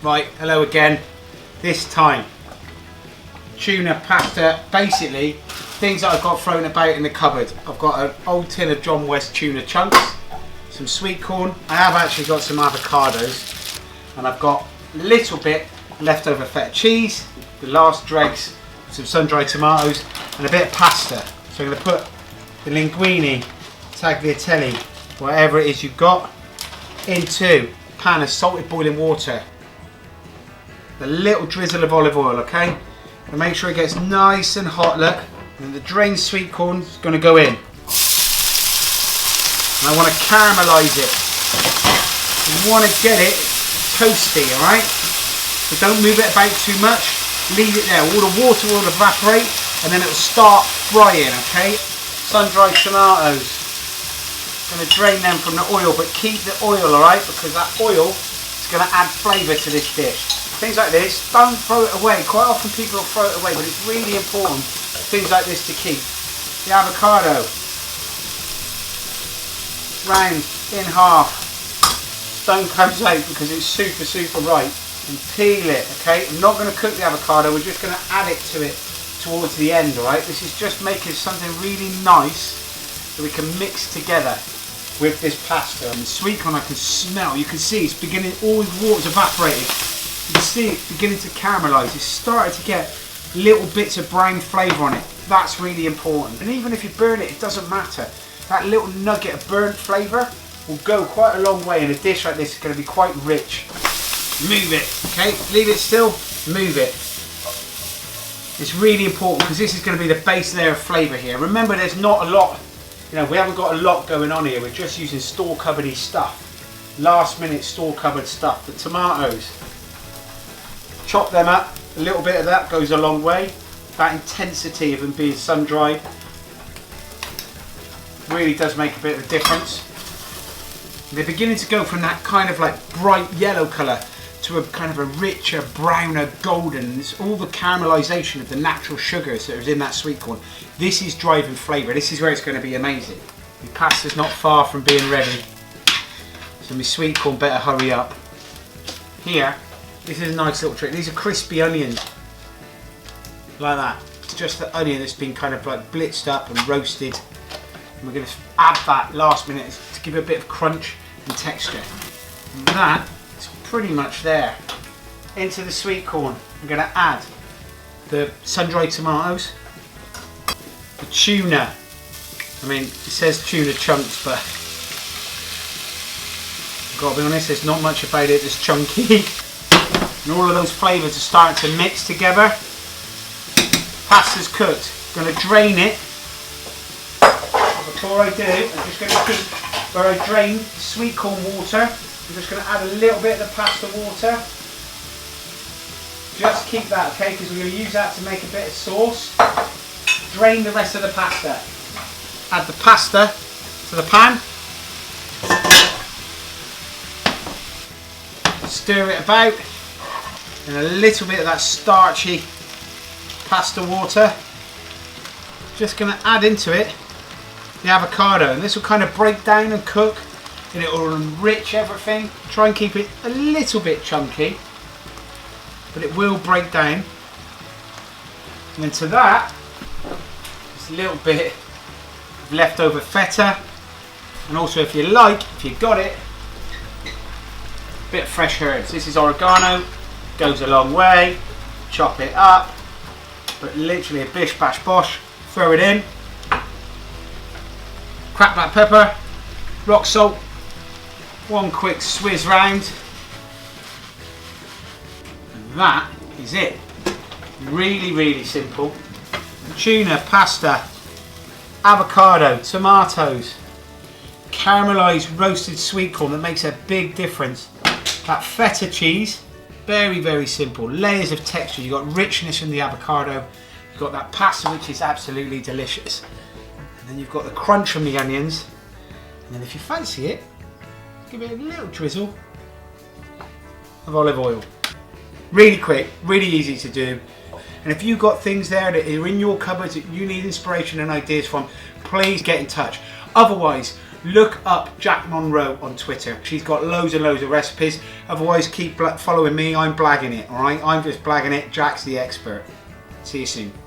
Right, hello again. This time, tuna pasta, basically things that I've got thrown about in the cupboard. I've got an old tin of John West tuna chunks, some sweet corn. I have actually got some avocados, and I've got a little bit leftover feta cheese, the last dregs, some sun-dried tomatoes, and a bit of pasta. So I'm going to put the linguine, tagliatelle, whatever it is you've got, into a pan of salted boiling water. A little drizzle of olive oil, okay? And make sure it gets nice and hot, look. And the drained sweet corn is going to go in. And I want to caramelize it. You want to get it toasty, alright? But don't move it about too much. Leave it there. All the water will evaporate and then it will start frying, okay? Sun-dried tomatoes. Going to drain them from the oil, but keep the oil, alright? Because that oil is going to add flavour to this dish. Things like this, don't throw it away. Quite often people will throw it away, but it's really important, things like this, to keep. The avocado, round in half. Stone comes out because it's super ripe. And peel it, okay? I'm not going to cook the avocado, we're just going to add it to it towards the end, alright? This is just making something really nice that we can mix together with this pasta. And the sweet corn I can smell, you can see it's beginning, all the water's evaporated. You can see it beginning to caramelise. It's starting to get little bits of brown flavour on it. That's really important. And even if you burn it, it doesn't matter. That little nugget of burnt flavour will go quite a long way, and a dish like this is going to be quite rich. Move it, okay? Leave it still, move it. It's really important because this is going to be the base layer of flavour here. Remember, there's not a lot, we haven't got a lot going on here. We're just using store cupboardy stuff. Last minute store cupboard stuff. The tomatoes. Chop them up, a little bit of that goes a long way. That intensity of them being sun-dried really does make a bit of a difference. And they're beginning to go from that kind of like bright yellow colour to a kind of a richer, browner, golden. It's all the caramelisation of the natural sugars that is in that sweet corn. This is driving flavour. This is where it's going to be amazing. The pasta's not far from being ready, so my sweet corn better hurry up. Here, this is a nice little trick. These are crispy onions, like that. It's just the onion that's been kind of like blitzed up and roasted. And we're going to add that last minute to give it a bit of crunch and texture. And that is pretty much there. Into the sweet corn, I'm going to add the sun-dried tomatoes, the tuna. I mean, it says tuna chunks, but I've got to be honest, there's not much about it that's chunky. And all of those flavours are starting to mix together. Pasta's cooked. I'm going to drain it. Before I do, I'm just going to keep where I drained sweet corn water. I'm just going to add a little bit of the pasta water. Just keep that, okay, because we're going to use that to make a bit of sauce. Drain the rest of the pasta. Add the pasta to the pan. Stir it about. And a little bit of that starchy pasta water. Just going to add into it the avocado, and this will kind of break down and cook, and it will enrich everything. Try and keep it a little bit chunky, but it will break down. And into that, just a little bit of leftover feta, and also, if you like, if you got it, a bit of fresh herbs. This is oregano. Goes a long way. Chop it up, but literally a bish bash bosh, throw it in. Cracked black pepper, rock salt, one quick swizz round, and that is it. Really simple. Tuna, pasta, avocado, tomatoes, caramelised roasted sweet corn that makes a big difference. That feta cheese, very simple. Layers of texture. You've got richness from the avocado. You've got that pasta, which is absolutely delicious. And then you've got the crunch from the onions. And then if you fancy it, give it a little drizzle of olive oil. Really quick, really easy to do. And if you've got things there that are in your cupboards that you need inspiration and ideas from, please get in touch. Otherwise, look up Jack Monroe on Twitter. She's got loads and loads of recipes. Otherwise, keep following me. I'm blagging it, all right? I'm just blagging it. Jack's the expert. See you soon.